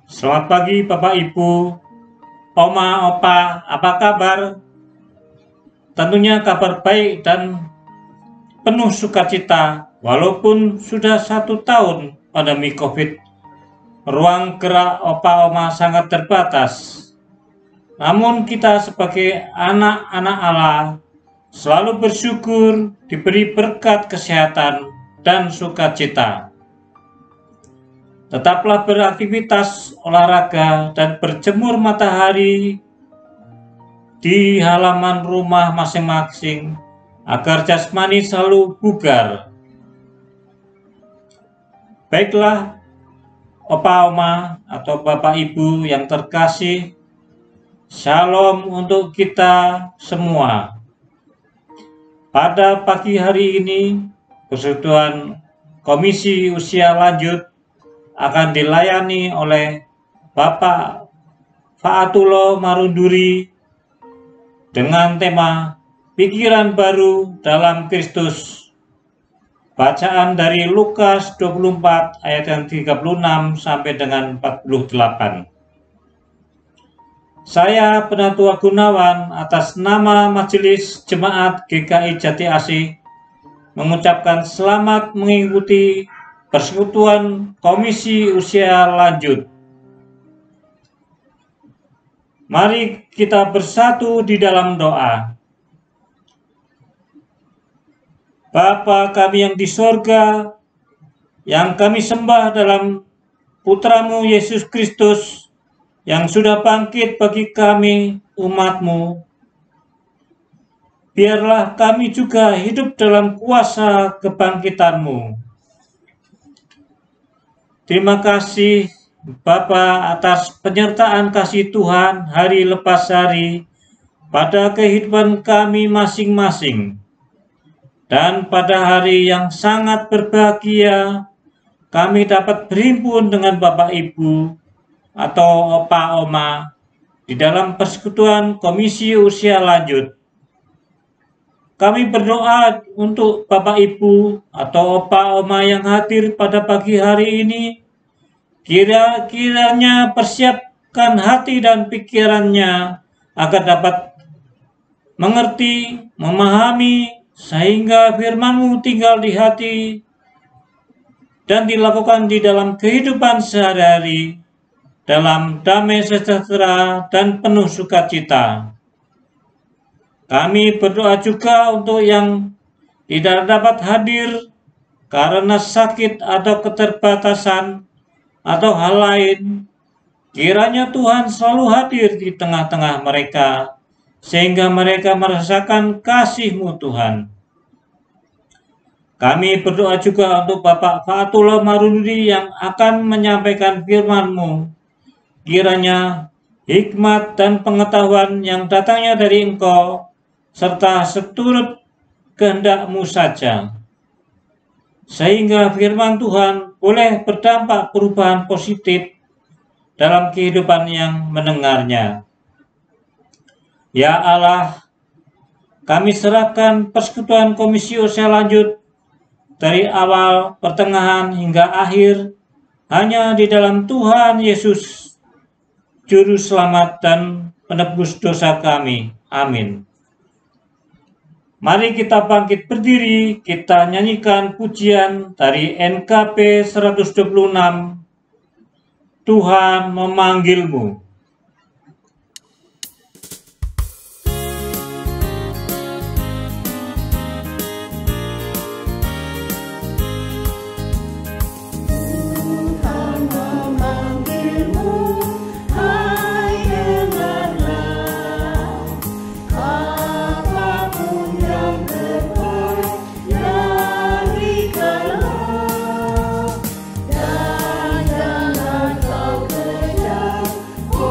Selamat pagi Bapak Ibu, Oma, Opa, apa kabar? Tentunya kabar baik dan penuh sukacita walaupun sudah 1 tahun pandemi COVID. Ruang gerak Opa Oma sangat terbatas. Namun kita sebagai anak-anak Allah selalu bersyukur diberi berkat kesehatan dan sukacita. Tetaplah beraktivitas olahraga dan berjemur matahari di halaman rumah masing-masing agar jasmani selalu bugar. Baiklah, Opa, Oma, atau Bapak Ibu yang terkasih, Shalom untuk kita semua. Pada pagi hari ini, Persekutuan Komisi Usia Lanjut akan dilayani oleh Bapak Faatullah Marunduri dengan tema Pikiran Baru dalam Kristus. Bacaan dari Lukas 24 ayat yang 36 sampai dengan 48. Saya Penatua Gunawan atas nama Majelis Jemaat GKI Jati Asih mengucapkan selamat mengikuti Persekutuan Komisi Usia Lanjut. Mari kita bersatu di dalam doa. Bapa kami yang di sorga, yang kami sembah dalam Putramu Yesus Kristus, yang sudah bangkit bagi kami umat-Mu. Biarlah kami juga hidup dalam kuasa kebangkitan-Mu. Terima kasih Bapa atas penyertaan kasih Tuhan hari lepas hari pada kehidupan kami masing-masing. Dan pada hari yang sangat berbahagia, kami dapat berhimpun dengan Bapak Ibu atau Opa Oma di dalam Persekutuan Komisi Usia Lanjut. Kami berdoa untuk Bapak Ibu atau Opa Oma yang hadir pada pagi hari ini, kiranya persiapkan hati dan pikirannya agar dapat mengerti, memahami, sehingga firman-Mu tinggal di hati dan dilakukan di dalam kehidupan sehari-hari, dalam damai sejahtera dan penuh sukacita. Kami berdoa juga untuk yang tidak dapat hadir karena sakit atau keterbatasan atau hal lain. Kiranya Tuhan selalu hadir di tengah-tengah mereka, sehingga mereka merasakan kasih-Mu Tuhan. Kami berdoa juga untuk Bapak Faatullah Marunduri yang akan menyampaikan firman-Mu. Kiranya hikmat dan pengetahuan yang datangnya dari Engkau, serta seturut kehendak-Mu saja, sehingga firman Tuhan boleh berdampak perubahan positif dalam kehidupan yang mendengarnya. Ya Allah, kami serahkan Persekutuan Komisi Usia Lanjut dari awal, pertengahan, hingga akhir hanya di dalam Tuhan Yesus, Juru Selamat dan Penebus dosa kami. Amin. Mari kita bangkit berdiri, kita nyanyikan pujian dari NKP 126, Tuhan memanggil-Mu. Oh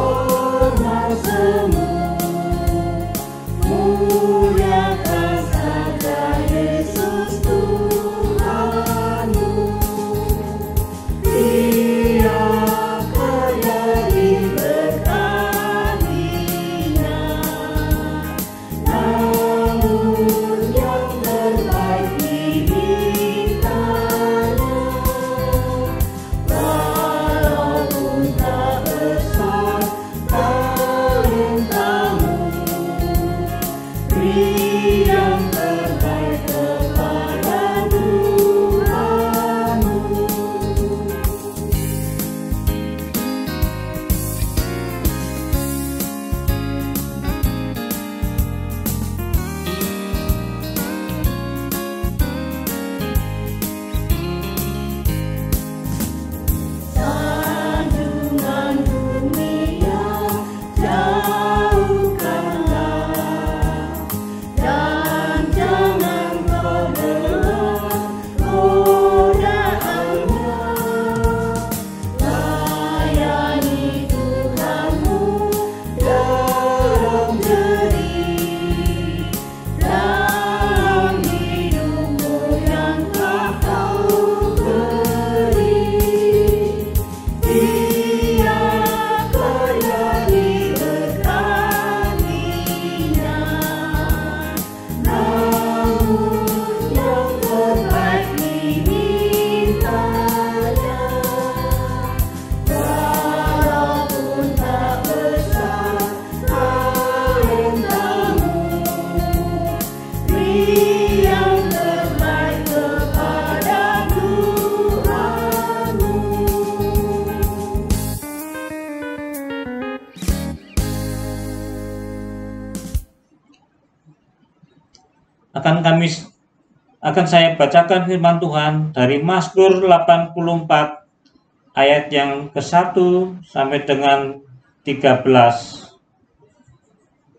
akan saya bacakan firman Tuhan dari Mazmur 84 ayat yang ke-1 sampai dengan 13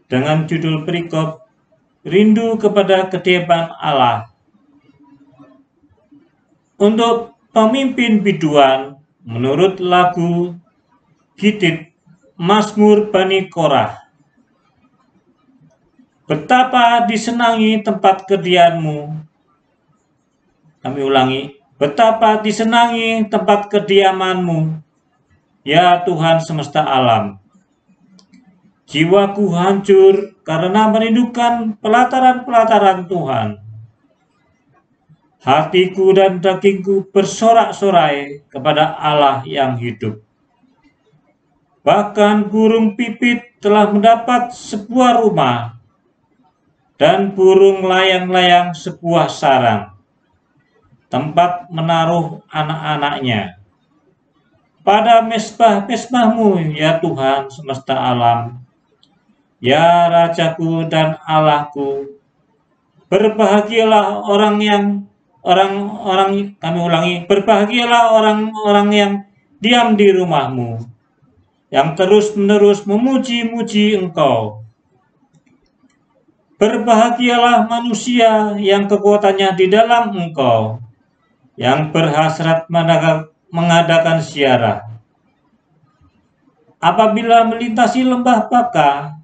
dengan judul perikop Rindu kepada Kediaman Allah. Untuk pemimpin biduan menurut lagu Gittith Mazmur Bani Korah. Betapa disenangi tempat kediamanmu. Kami ulangi, betapa disenangi tempat kediamanmu, ya Tuhan semesta alam. Jiwaku hancur karena merindukan pelataran-pelataran Tuhan. Hatiku dan dagingku bersorak-sorai kepada Allah yang hidup. Bahkan burung pipit telah mendapat sebuah rumah, dan burung layang-layang sebuah sarang, tempat menaruh anak-anaknya. Pada mesbah-mesbahmu, ya Tuhan semesta alam, ya Rajaku dan Allahku, berbahagialah berbahagialah orang-orang yang diam di rumahmu, yang terus-menerus memuji-muji Engkau. Berbahagialah manusia yang kekuatannya di dalam Engkau, yang berhasrat mengadakan ziarah. Apabila melintasi lembah Baka,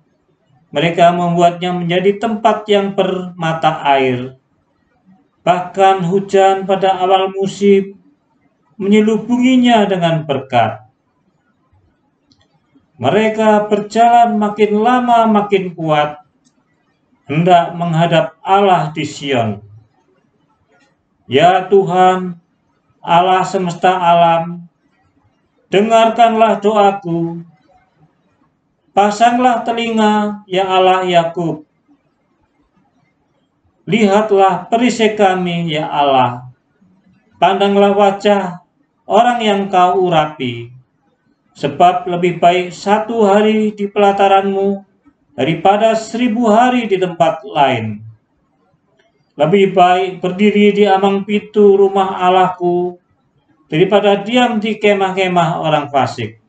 mereka membuatnya menjadi tempat yang bermata air. Bahkan hujan pada awal musim menyelubunginya dengan berkat. Mereka berjalan makin lama makin kuat, hendak menghadap Allah di Sion. Ya Tuhan, Allah semesta alam, dengarkanlah doaku. Pasanglah telinga, ya Allah Yakub. Lihatlah perisai kami, ya Allah. Pandanglah wajah orang yang kau urapi. Sebab lebih baik 1 hari di pelataranmu daripada 1000 hari di tempat lain. Lebih baik berdiri di ambang pintu rumah Allahku daripada diam di kemah-kemah orang fasik.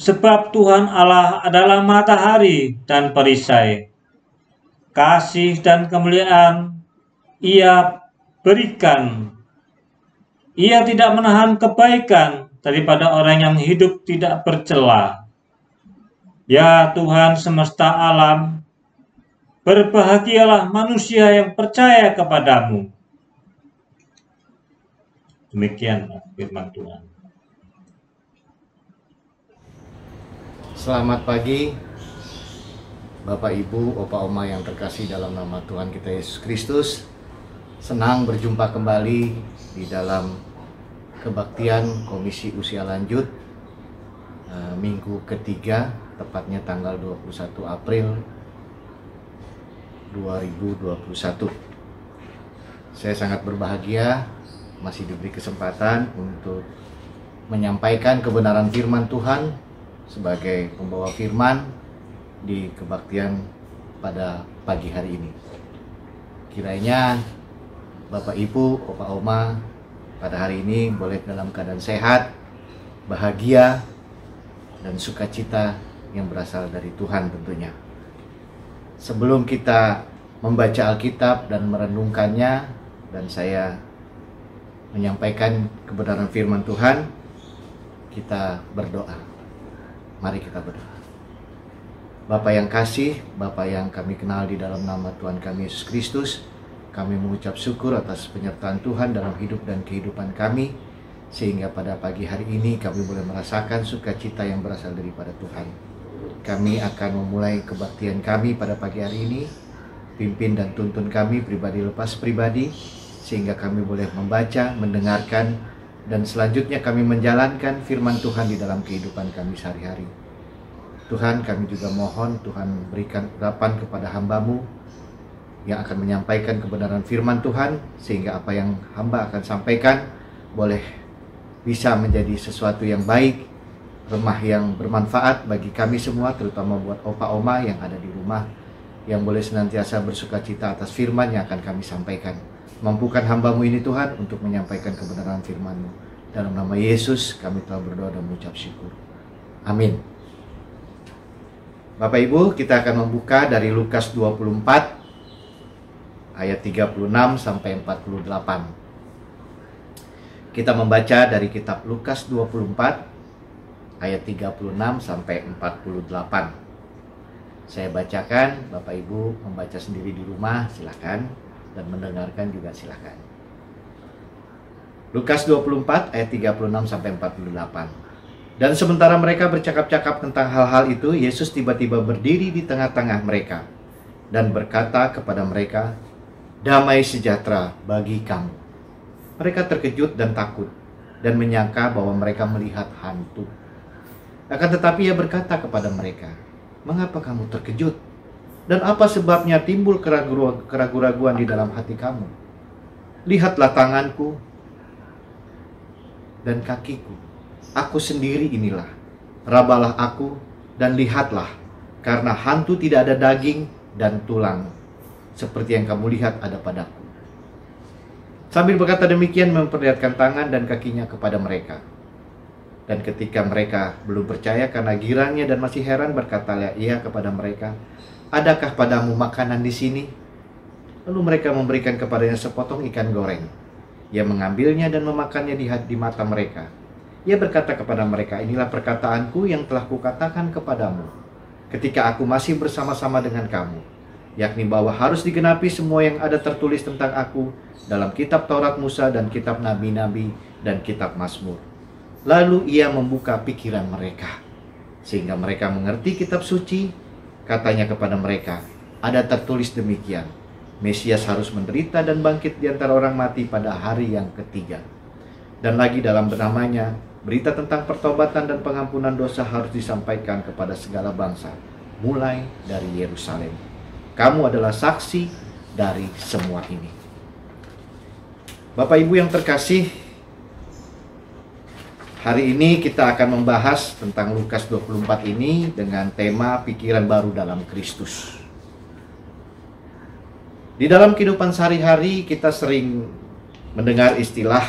Sebab Tuhan Allah adalah matahari dan perisai. Kasih dan kemuliaan Ia berikan. Ia tidak menahan kebaikan daripada orang yang hidup tidak bercela. Ya Tuhan semesta alam, berbahagialah manusia yang percaya kepadamu. Demikian firman Tuhan. Selamat pagi Bapak Ibu, Opa Oma yang terkasih dalam nama Tuhan kita Yesus Kristus. Senang berjumpa kembali di dalam kebaktian Komisi Usia Lanjut minggu ketiga, tepatnya tanggal 21 April 2021. Saya sangat berbahagia masih diberi kesempatan untuk menyampaikan kebenaran firman Tuhan sebagai pembawa firman di kebaktian pada pagi hari ini. Kiranya Bapak Ibu, Opa Oma pada hari ini boleh dalam keadaan sehat, bahagia, dan sukacita yang berasal dari Tuhan tentunya. Sebelum kita membaca Alkitab dan merenungkannya, dan saya menyampaikan kebenaran firman Tuhan, kita berdoa. Mari kita berdoa. Bapa yang kasih, Bapa yang kami kenal di dalam nama Tuhan kami Yesus Kristus, kami mengucap syukur atas penyertaan Tuhan dalam hidup dan kehidupan kami, sehingga pada pagi hari ini kami boleh merasakan sukacita yang berasal daripada Tuhan. Kami akan memulai kebaktian kami pada pagi hari ini. Pimpin dan tuntun kami pribadi lepas pribadi, sehingga kami boleh membaca, mendengarkan, dan selanjutnya kami menjalankan firman Tuhan di dalam kehidupan kami sehari-hari. Tuhan, kami juga mohon Tuhan berikan urapan kepada hamba-Mu yang akan menyampaikan kebenaran firman Tuhan, sehingga apa yang hamba akan sampaikan boleh bisa menjadi sesuatu yang baik, remah yang bermanfaat bagi kami semua, terutama buat Opa Oma yang ada di rumah, yang boleh senantiasa bersukacita atas firman yang akan kami sampaikan. Mampukan hamba-Mu ini Tuhan untuk menyampaikan kebenaran firman-Mu. Dalam nama Yesus kami telah berdoa dan mengucap syukur. Amin. Bapak Ibu, kita akan membuka dari Lukas 24 ayat 36 sampai 48. Kita membaca dari kitab Lukas 24 ayat 36 sampai 48. Saya bacakan, Bapak Ibu membaca sendiri di rumah, silakan, dan mendengarkan juga silakan. Lukas 24 ayat 36 sampai 48. Dan sementara mereka bercakap-cakap tentang hal-hal itu, Yesus tiba-tiba berdiri di tengah-tengah mereka dan berkata kepada mereka, "Damai sejahtera bagi kamu." Mereka terkejut dan takut dan menyangka bahwa mereka melihat hantu. Akan tetapi Ia berkata kepada mereka, "Mengapa kamu terkejut? Dan apa sebabnya timbul keraguan-keraguan di dalam hati kamu? Lihatlah tanganku dan kakiku. Aku sendiri inilah. Rabalah aku dan lihatlah, karena hantu tidak ada daging dan tulang, seperti yang kamu lihat ada padaku." Sambil berkata demikian, memperlihatkan tangan dan kakinya kepada mereka. Dan ketika mereka belum percaya karena girangnya dan masih heran, berkatalah Ia kepada mereka, "Adakah padamu makanan di sini?" Lalu mereka memberikan kepadanya sepotong ikan goreng. Ia mengambilnya dan memakannya di mata mereka. Ia berkata kepada mereka, "Inilah perkataanku yang telah kukatakan kepadamu ketika aku masih bersama-sama dengan kamu, yakni bahwa harus digenapi semua yang ada tertulis tentang aku dalam kitab Taurat Musa dan kitab Nabi-Nabi dan kitab Mazmur." Lalu Ia membuka pikiran mereka, sehingga mereka mengerti kitab suci. Katanya kepada mereka, "Ada tertulis demikian, Mesias harus menderita dan bangkit di antara orang mati pada hari yang ketiga. Dan lagi dalam namanya, berita tentang pertobatan dan pengampunan dosa harus disampaikan kepada segala bangsa, mulai dari Yerusalem. Kamu adalah saksi dari semua ini." Bapak Ibu yang terkasih, hari ini kita akan membahas tentang Lukas 24 ini dengan tema pikiran baru dalam Kristus. Di dalam kehidupan sehari-hari kita sering mendengar istilah,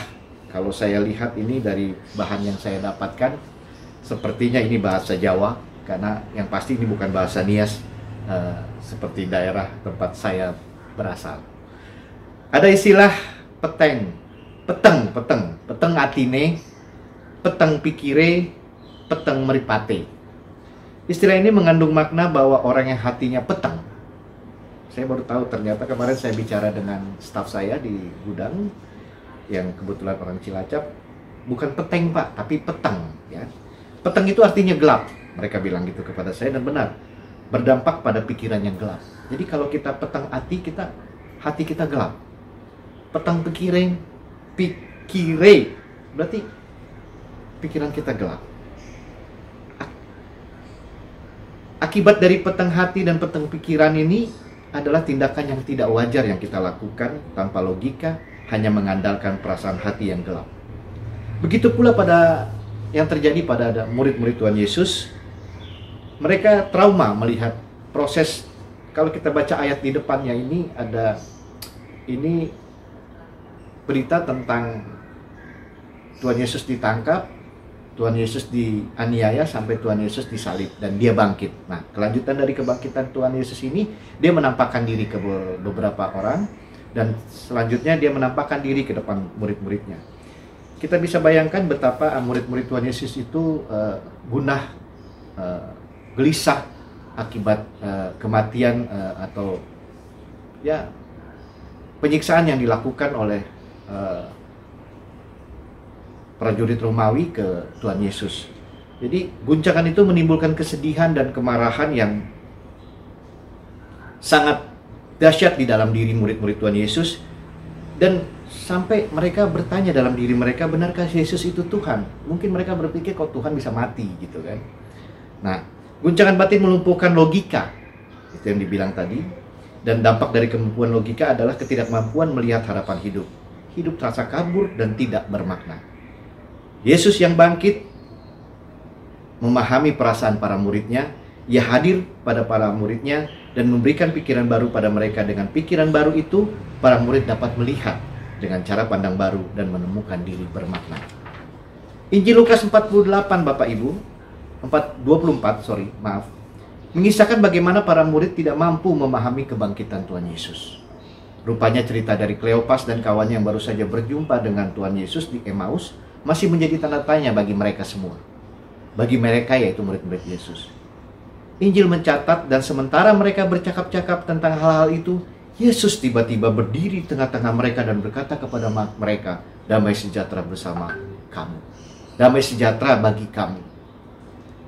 kalau saya lihat ini dari bahan yang saya dapatkan, sepertinya ini bahasa Jawa, karena yang pasti ini bukan bahasa Nias, seperti daerah tempat saya berasal. Ada istilah peteng atine, peteng pikire, peteng meripate. Istilah ini mengandung makna bahwa orang yang hatinya peteng. Saya baru tahu ternyata kemarin saya bicara dengan staf saya di gudang, yang kebetulan orang Cilacap, bukan peteng Pak, tapi peteng ya. Peteng itu artinya gelap, mereka bilang gitu kepada saya, dan benar, berdampak pada pikiran yang gelap. Jadi kalau kita peteng hati kita gelap. Peteng pikire berarti pikiran kita gelap. Akibat dari peteng hati dan peteng pikiran ini adalah tindakan yang tidak wajar yang kita lakukan tanpa logika, hanya mengandalkan perasaan hati yang gelap. Begitu pula pada yang terjadi pada murid-murid Tuhan Yesus. Mereka trauma melihat proses. Kalau kita baca ayat di depannya ini berita tentang Tuhan Yesus ditangkap, Tuhan Yesus dianiaya sampai Tuhan Yesus disalib dan Dia bangkit. Nah, kelanjutan dari kebangkitan Tuhan Yesus ini, Dia menampakkan diri ke beberapa orang, dan selanjutnya Dia menampakkan diri ke depan murid-muridnya. Kita bisa bayangkan betapa murid-murid Tuhan Yesus itu gundah, gelisah akibat kematian atau ya penyiksaan yang dilakukan oleh prajurit Romawi ke Tuhan Yesus. Jadi guncangan itu menimbulkan kesedihan dan kemarahan yang sangat dahsyat di dalam diri murid-murid Tuhan Yesus. Dan sampai mereka bertanya dalam diri mereka, benarkah Yesus itu Tuhan? Mungkin mereka berpikir kok Tuhan bisa mati gitu kan. Nah, guncangan batin melumpuhkan logika, itu yang dibilang tadi. Dan dampak dari kemampuan logika adalah ketidakmampuan melihat harapan hidup. Hidup terasa kabur dan tidak bermakna. Yesus yang bangkit memahami perasaan para muridnya. Ia hadir pada para muridnya dan memberikan pikiran baru pada mereka. Dengan pikiran baru itu, para murid dapat melihat dengan cara pandang baru dan menemukan diri bermakna. Injil Lukas 48, Bapak Ibu, 24, mengisahkan bagaimana para murid tidak mampu memahami kebangkitan Tuhan Yesus. Rupanya cerita dari Kleopas dan kawannya yang baru saja berjumpa dengan Tuhan Yesus di Emmaus masih menjadi tanda tanya bagi mereka semua. Bagi mereka, yaitu murid-murid Yesus. Injil mencatat, dan sementara mereka bercakap-cakap tentang hal-hal itu, Yesus tiba-tiba berdiri tengah-tengah mereka dan berkata kepada mereka, "Damai sejahtera bersama kamu. Damai sejahtera bagi kamu."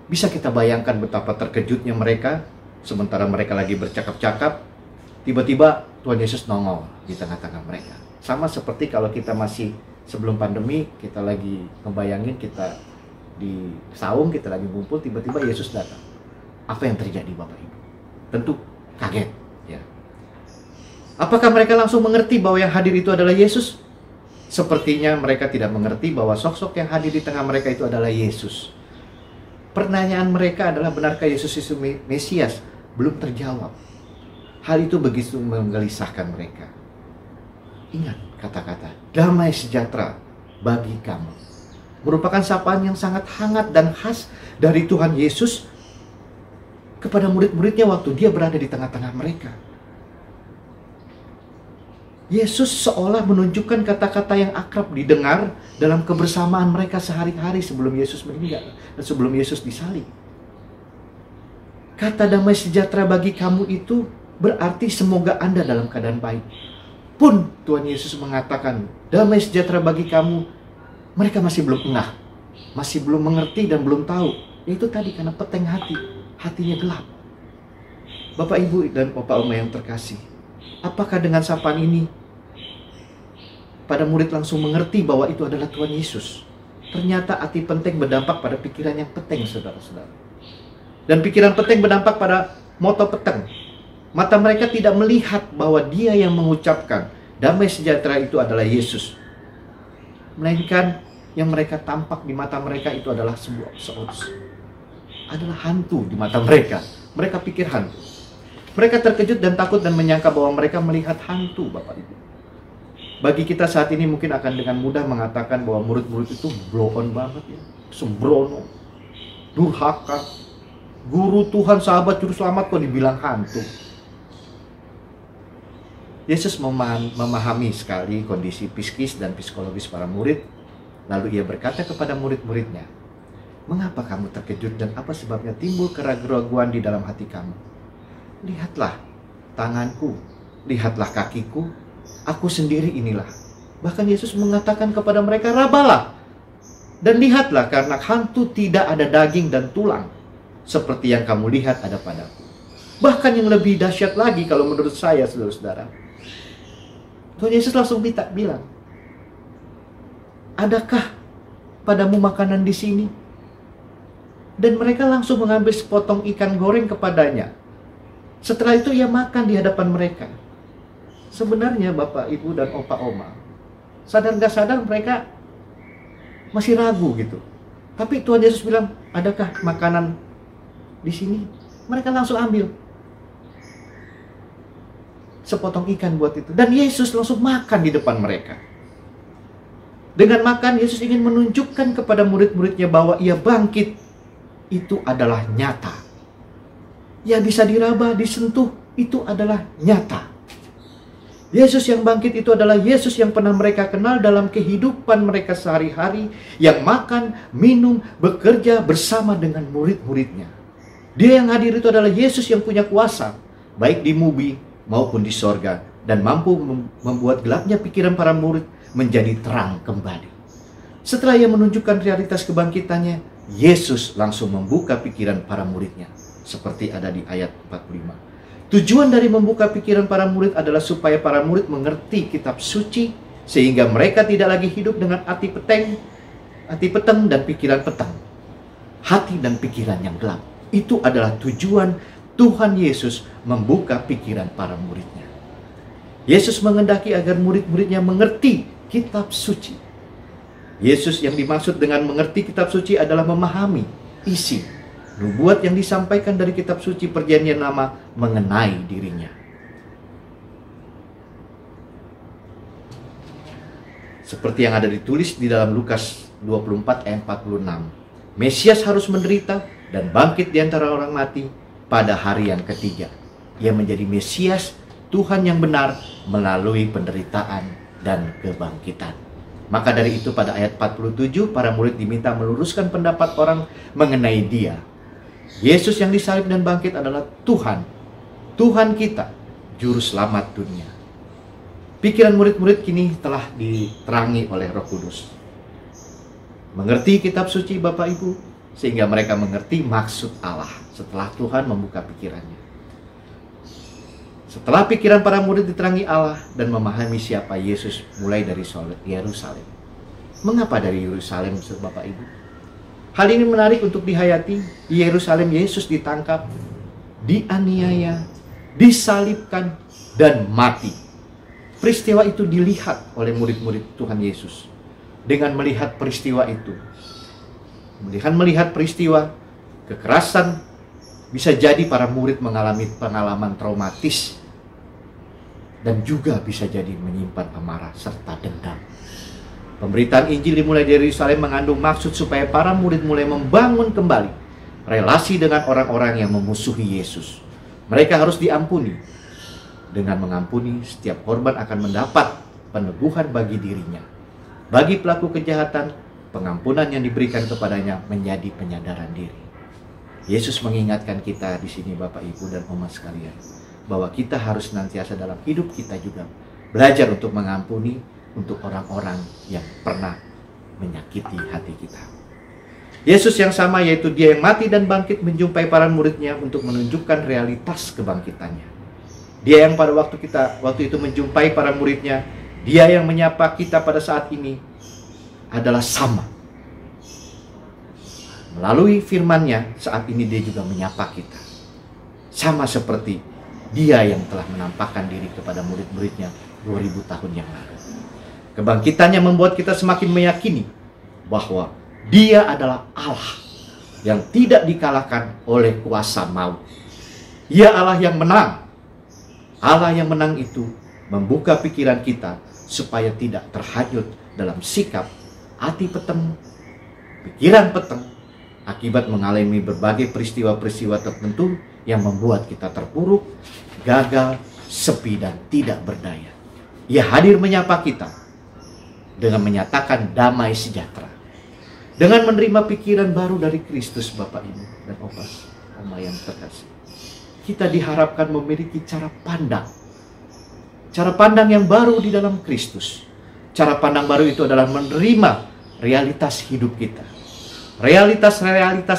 Bisa kita bayangkan betapa terkejutnya mereka, sementara mereka lagi bercakap-cakap, tiba-tiba Tuhan Yesus nongol di tengah-tengah mereka. Sama seperti kalau kita masih sebelum pandemi, kita lagi ngebayangin kita di saung, kita lagi ngumpul, tiba-tiba Yesus datang. Apa yang terjadi, Bapak Ibu? Tentu kaget, ya. Apakah mereka langsung mengerti bahwa yang hadir itu adalah Yesus? Sepertinya mereka tidak mengerti bahwa sosok yang hadir di tengah mereka itu adalah Yesus. Pertanyaan mereka adalah, benarkah Yesus itu Mesias? Belum terjawab. Hal itu begitu menggelisahkan mereka. Ingat kata-kata damai sejahtera bagi kamu merupakan sapaan yang sangat hangat dan khas dari Tuhan Yesus kepada murid-muridnya waktu dia berada di tengah-tengah mereka. Yesus seolah menunjukkan kata-kata yang akrab didengar dalam kebersamaan mereka sehari-hari sebelum Yesus meninggal dan sebelum Yesus disalib. Kata damai sejahtera bagi kamu itu berarti semoga Anda dalam keadaan baik. Pun Tuhan Yesus mengatakan damai sejahtera bagi kamu, mereka masih belum ngeh, masih belum mengerti dan belum tahu. Yaitu tadi karena peteng hati, hatinya gelap. Bapak, Ibu, dan Opa Oma yang terkasih, apakah dengan sapaan ini pada murid langsung mengerti bahwa itu adalah Tuhan Yesus? Ternyata hati penting berdampak pada pikiran yang peteng, saudara-saudara. Dan pikiran peteng berdampak pada moto peteng. Mata mereka tidak melihat bahwa dia yang mengucapkan damai sejahtera itu adalah Yesus. Melainkan yang mereka tampak di mata mereka itu adalah adalah hantu di mata mereka. Mereka pikir hantu. Mereka terkejut dan takut dan menyangka bahwa mereka melihat hantu, Bapak Ibu. Bagi kita saat ini mungkin akan dengan mudah mengatakan bahwa murid-murid itu blow on banget ya. Sembrono, durhaka, guru Tuhan, sahabat juru selamat kok dibilang hantu. Yesus memahami sekali kondisi psikis dan psikologis para murid. Lalu ia berkata kepada murid-muridnya, "Mengapa kamu terkejut dan apa sebabnya timbul keraguan di dalam hati kamu? Lihatlah tanganku, lihatlah kakiku, aku sendiri inilah." Bahkan Yesus mengatakan kepada mereka, "Rabalah dan lihatlah, karena hantu tidak ada daging dan tulang seperti yang kamu lihat ada padaku." Bahkan yang lebih dahsyat lagi kalau menurut saya, saudara-saudara, Tuhan Yesus langsung bilang, "Adakah padamu makanan di sini?" Dan mereka langsung mengambil sepotong ikan goreng kepadanya. Setelah itu ia makan di hadapan mereka. Sebenarnya Bapak, Ibu, dan Opa Oma, sadar gak sadar mereka masih ragu gitu. Tapi Tuhan Yesus bilang, "Adakah makanan di sini?" Mereka langsung ambil sepotong ikan buat itu. Dan Yesus langsung makan di depan mereka. Dengan makan, Yesus ingin menunjukkan kepada murid-muridnya bahwa ia bangkit itu adalah nyata. Ya, bisa diraba, disentuh, itu adalah nyata. Yesus yang bangkit itu adalah Yesus yang pernah mereka kenal dalam kehidupan mereka sehari-hari, yang makan, minum, bekerja bersama dengan murid-muridnya. Dia yang hadir itu adalah Yesus yang punya kuasa, baik di bumi maupun di sorga, dan mampu membuat gelapnya pikiran para murid menjadi terang kembali. Setelah ia menunjukkan realitas kebangkitannya, Yesus langsung membuka pikiran para muridnya, seperti ada di ayat 45. Tujuan dari membuka pikiran para murid adalah supaya para murid mengerti kitab suci, sehingga mereka tidak lagi hidup dengan hati peteng dan pikiran peteng, hati dan pikiran yang gelap. Itu adalah tujuan Tuhan Yesus membuka pikiran para muridnya. Yesus menghendaki agar murid-muridnya mengerti kitab suci. Yesus yang dimaksud dengan mengerti kitab suci adalah memahami isi Nubuat yang disampaikan dari kitab suci Perjanjian Lama mengenai dirinya. Seperti yang ada ditulis di dalam Lukas 24 ayat 46. Mesias harus menderita dan bangkit di antara orang mati pada hari yang ketiga. Ia menjadi Mesias, Tuhan yang benar melalui penderitaan dan kebangkitan. Maka dari itu pada ayat 47 para murid diminta meluruskan pendapat orang mengenai dia. Yesus yang disalib dan bangkit adalah Tuhan, Tuhan kita, Juru Selamat dunia. Pikiran murid-murid kini telah diterangi oleh Roh Kudus. Mengerti kitab suci Bapak Ibu, sehingga mereka mengerti maksud Allah setelah Tuhan membuka pikirannya. Setelah pikiran para murid diterangi Allah dan memahami siapa Yesus mulai dari Yerusalem. Mengapa dari Yerusalem, Bapak Ibu? Hal ini menarik untuk dihayati. Di Yerusalem Yesus ditangkap, dianiaya, disalibkan, dan mati. Peristiwa itu dilihat oleh murid-murid Tuhan Yesus. Dengan melihat peristiwa itu, melihat peristiwa kekerasan, bisa jadi para murid mengalami pengalaman traumatis dan juga bisa jadi menyimpan amarah serta dendam. Pemberitaan Injil dimulai dari Yerusalem mengandung maksud supaya para murid mulai membangun kembali relasi dengan orang-orang yang memusuhi Yesus. Mereka harus diampuni. Dengan mengampuni, setiap korban akan mendapat peneguhan bagi dirinya. Bagi pelaku kejahatan, pengampunan yang diberikan kepadanya menjadi penyadaran diri. Yesus mengingatkan kita di sini Bapak Ibu dan umat sekalian, bahwa kita harus senantiasa dalam hidup kita juga belajar untuk mengampuni untuk orang-orang yang pernah menyakiti hati kita. Yesus yang sama, yaitu dia yang mati dan bangkit, menjumpai para muridnya untuk menunjukkan realitas kebangkitannya. Dia yang pada waktu itu menjumpai para muridnya, dia yang menyapa kita pada saat ini adalah sama. Melalui firman-Nya, saat ini dia juga menyapa kita. Sama seperti dia yang telah menampakkan diri kepada murid-muridnya 2000 tahun yang lalu. Kebangkitannya membuat kita semakin meyakini bahwa dia adalah Allah yang tidak dikalahkan oleh kuasa maut. Ia Allah yang menang. Allah yang menang itu membuka pikiran kita supaya tidak terhanyut dalam sikap hati peteng, pikiran peteng, akibat mengalami berbagai peristiwa-peristiwa tertentu yang membuat kita terpuruk, gagal, sepi, dan tidak berdaya. Ia hadir menyapa kita dengan menyatakan damai sejahtera. Dengan menerima pikiran baru dari Kristus, Bapak Ibu dan Oma yang terkasih, kita diharapkan memiliki cara pandang yang baru di dalam Kristus. Cara pandang baru itu adalah menerima realitas hidup kita. Realitas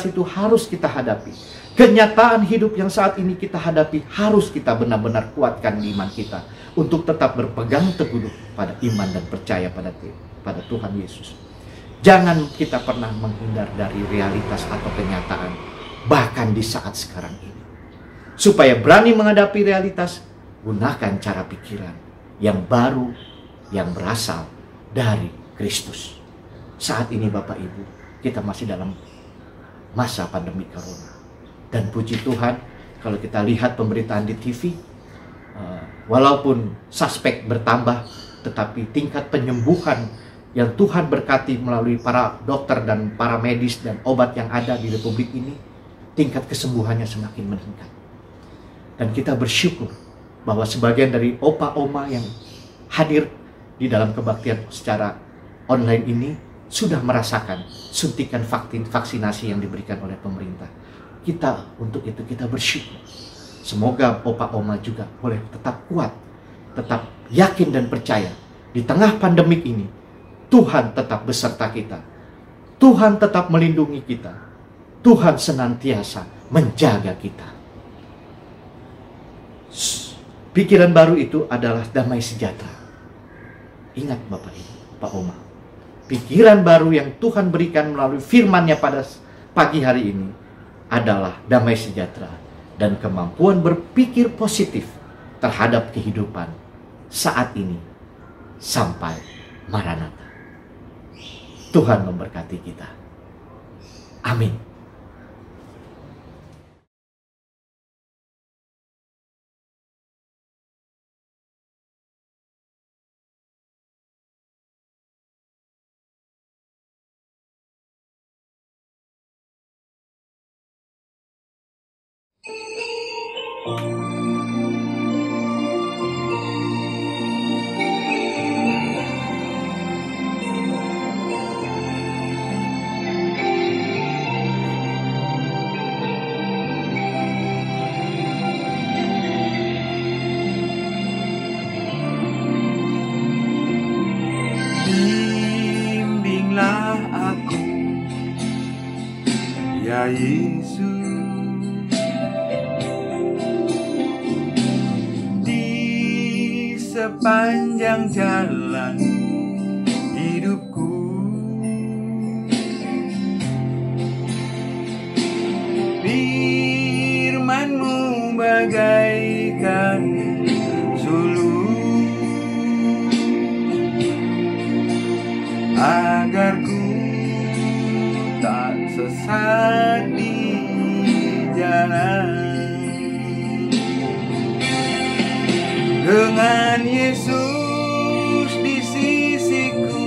itu harus kita hadapi. Kenyataan hidup yang saat ini kita hadapi harus kita benar-benar kuatkan di iman kita untuk tetap berpegang teguh pada iman dan percaya pada Tuhan Yesus. Jangan kita pernah menghindar dari realitas atau kenyataan, bahkan di saat sekarang ini. Supaya berani menghadapi realitas, gunakan cara pikiran yang baru, yang berasal dari Kristus. Saat ini Bapak Ibu, kita masih dalam masa pandemi Corona. Dan puji Tuhan, kalau kita lihat pemberitaan di TV, walaupun suspek bertambah, tetapi tingkat penyembuhan yang Tuhan berkati melalui para dokter dan para medis dan obat yang ada di Republik ini, tingkat kesembuhannya semakin meningkat. Dan kita bersyukur bahwa sebagian dari opa-oma yang hadir di dalam kebaktian secara online ini sudah merasakan suntikan vaksinasi yang diberikan oleh pemerintah. Untuk itu kita bersyukur. Semoga opa-oma juga boleh tetap kuat, tetap yakin dan percaya. Di tengah pandemik ini, Tuhan tetap beserta kita. Tuhan tetap melindungi kita. Tuhan senantiasa menjaga kita. Pikiran baru itu adalah damai sejahtera. Ingat Bapak Ibu, Pak Oma, pikiran baru yang Tuhan berikan melalui firman-Nya pada pagi hari ini adalah damai sejahtera dan kemampuan berpikir positif terhadap kehidupan saat ini sampai Maranatha. Tuhan memberkati kita. Amin. Bimbinglah aku, ya Yesus, di sepanjang jalan hidupku. Firman-Mu bagaikan suluh, agar ku tak sesat di jalan. Dengan Yesus di sisiku,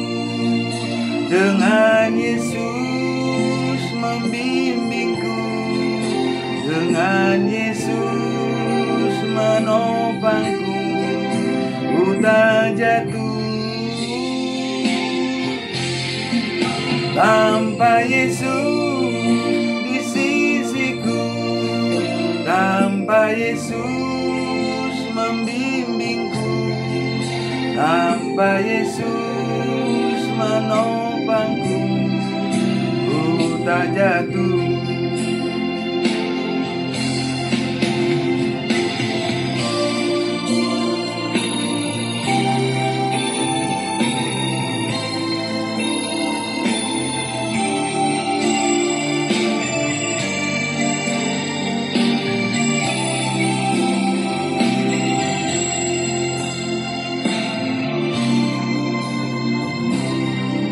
dengan Yesus membimbingku, dengan Yesus menopangku, ku tak jatuh. Tanpa Yesus di sisiku, tanpa Yesus membimbingku, tanpa Yesus menopangku, ku tak jatuh.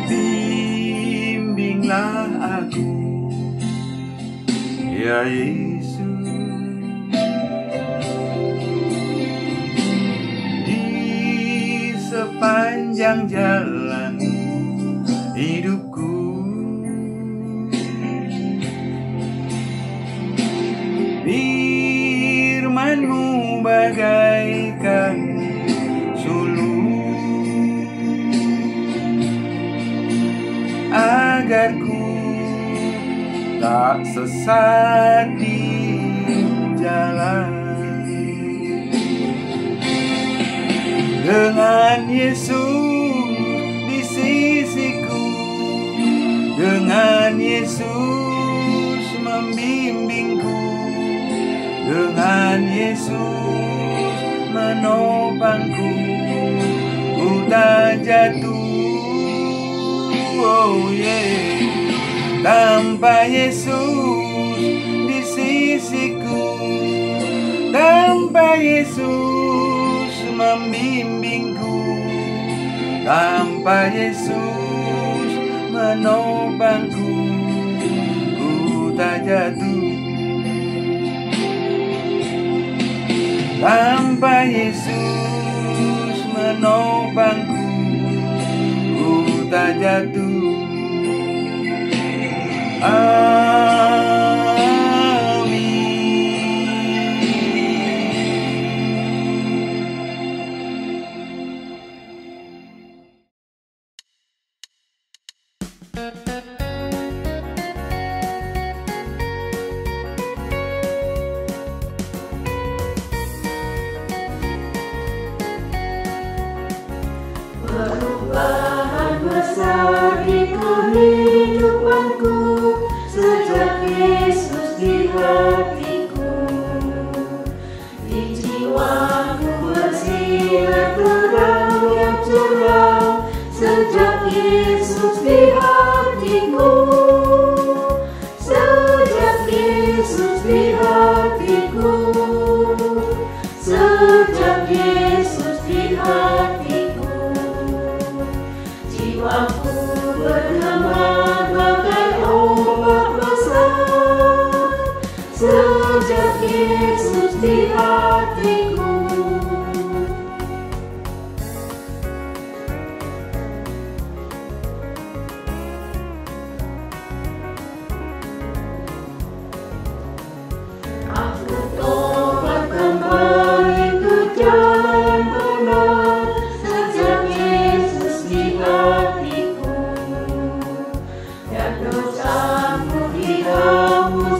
Bimbinglah aku, ya Yesus, di sepanjang jalan hidupku. Firman-Mu bagaikan suluh, agar ku tak sesat di jalan. Dengan Yesus di sisiku, dengan Yesus membimbingku, dengan Yesus menopangku, ku tak jatuh. Oh yeah. Tanpa Yesus di sisiku, tanpa Yesus membimbingku, tanpa Yesus menopangku, ku tak jatuh. Tanpa Yesus menopangku, ku tak jatuh. Perubahan besar di kehidupanku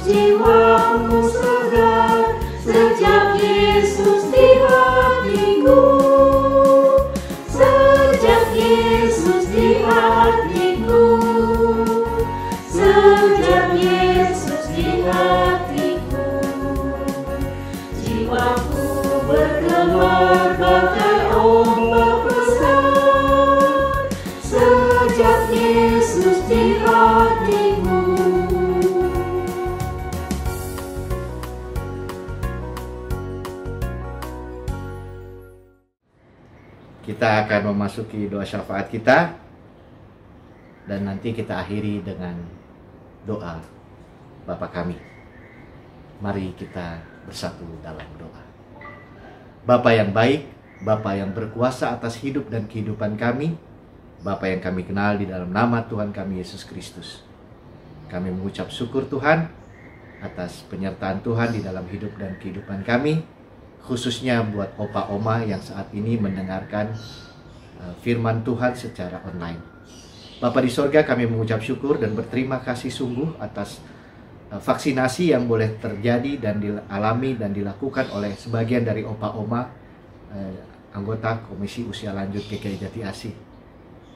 jiwaku segar sejak Yesus di hatiku. Sejak Yesus di hatiku. Sejak Yesus di hatiku. Jiwaku bergetar bagai ombak besar sejak Yesus di hatiku. Kita akan memasuki doa syafaat kita, dan nanti kita akhiri dengan doa Bapa kami. Mari kita bersatu dalam doa. Bapa yang baik, Bapa yang berkuasa atas hidup dan kehidupan kami, Bapa yang kami kenal di dalam nama Tuhan kami Yesus Kristus. Kami mengucap syukur Tuhan atas penyertaan Tuhan di dalam hidup dan kehidupan kami, khususnya buat opa oma yang saat ini mendengarkan firman Tuhan secara online. Bapa di sorga, kami mengucap syukur dan berterima kasih sungguh atas vaksinasi yang boleh terjadi dan dialami dan dilakukan oleh sebagian dari opa oma anggota Komisi Usia Lanjut GKI Jati Asih.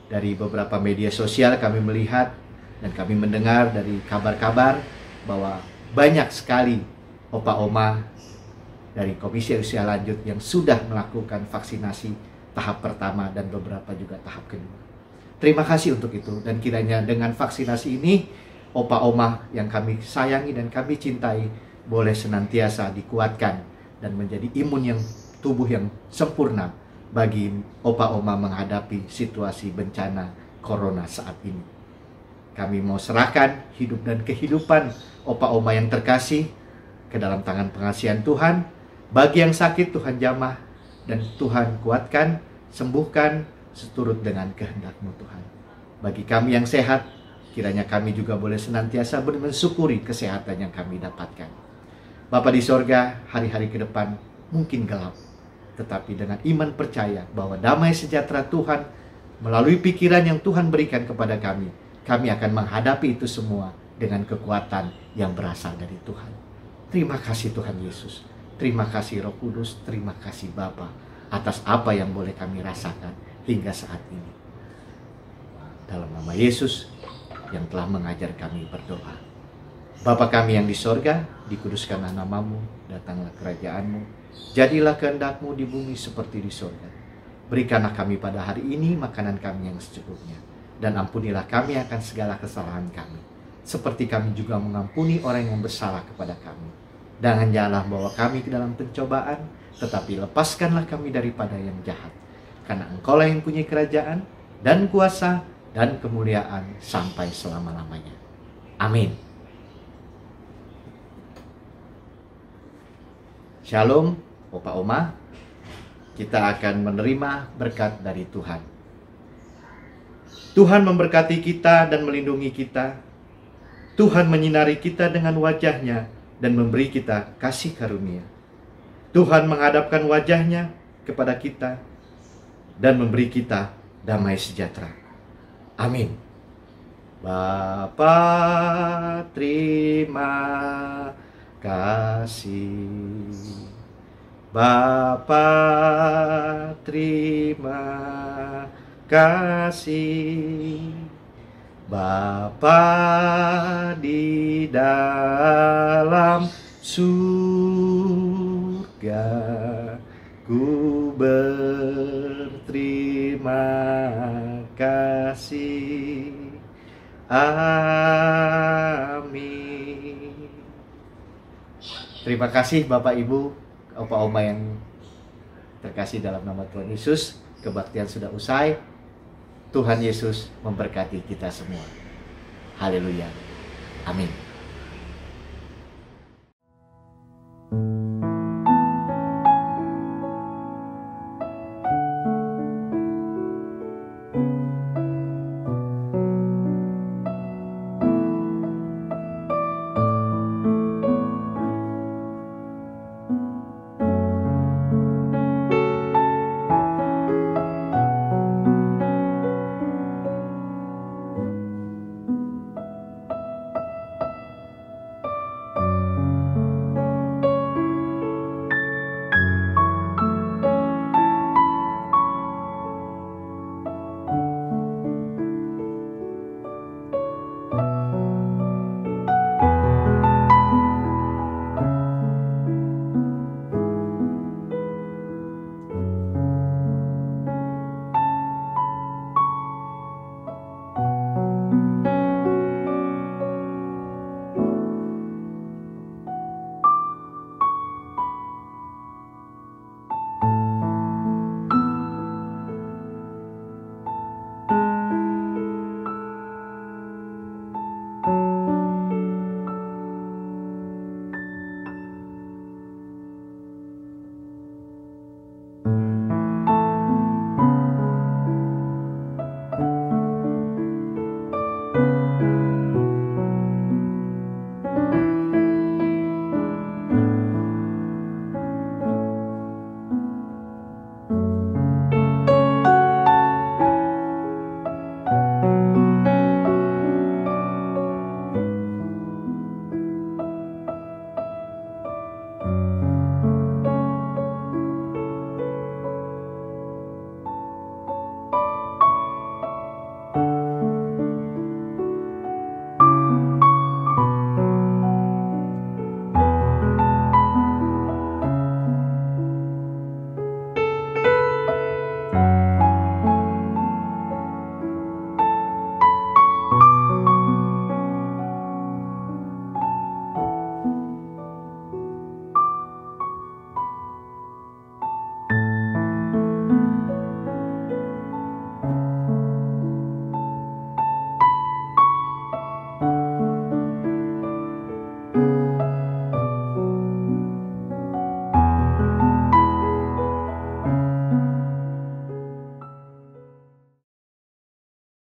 Dari beberapa media sosial kami melihat dan kami mendengar dari kabar-kabar bahwa banyak sekali opa oma dari Komisi Usia Lanjut yang sudah melakukan vaksinasi tahap pertama dan beberapa juga tahap kedua. Terima kasih untuk itu, dan kiranya dengan vaksinasi ini opa oma yang kami sayangi dan kami cintai boleh senantiasa dikuatkan dan menjadi imun yang tubuh yang sempurna bagi opa oma menghadapi situasi bencana corona saat ini. Kami mau serahkan hidup dan kehidupan opa oma yang terkasih ke dalam tangan pengasihan Tuhan. Bagi yang sakit Tuhan jamah, dan Tuhan kuatkan, sembuhkan seturut dengan kehendak-Mu Tuhan. Bagi kami yang sehat, kiranya kami juga boleh senantiasa mensyukuri kesehatan yang kami dapatkan. Bapa di sorga, hari-hari ke depan mungkin gelap, tetapi dengan iman percaya bahwa damai sejahtera Tuhan melalui pikiran yang Tuhan berikan kepada kami akan menghadapi itu semua dengan kekuatan yang berasal dari Tuhan. Terima kasih Tuhan Yesus. Terima kasih Roh Kudus, terima kasih Bapa atas apa yang boleh kami rasakan hingga saat ini. Dalam nama Yesus yang telah mengajar kami berdoa. Bapa kami yang di sorga, dikuduskanlah namamu, datanglah kerajaan-Mu, jadilah kehendak-Mu di bumi seperti di sorga. Berikanlah kami pada hari ini makanan kami yang secukupnya, dan ampunilah kami akan segala kesalahan kami, seperti kami juga mengampuni orang yang bersalah kepada kami. Janganlah bawa kami ke dalam pencobaan, tetapi lepaskanlah kami daripada yang jahat. Karena Engkaulah yang punya kerajaan, dan kuasa, dan kemuliaan sampai selama-lamanya. Amin. Shalom, opa oma. Kita akan menerima berkat dari Tuhan. Tuhan memberkati kita dan melindungi kita. Tuhan menyinari kita dengan wajah-Nya dan memberi kita kasih karunia. Tuhan menghadapkan wajah-Nya kepada kita dan memberi kita damai sejahtera. Amin. Bapa, terima kasih. Bapa, terima kasih. Bapa di dalam surga, ku berterima kasih. Amin. Terima kasih Bapak Ibu, Opa Oma yang terkasih dalam nama Tuhan Yesus. Kebaktian sudah usai. Tuhan Yesus memberkati kita semua. Haleluya. Amin.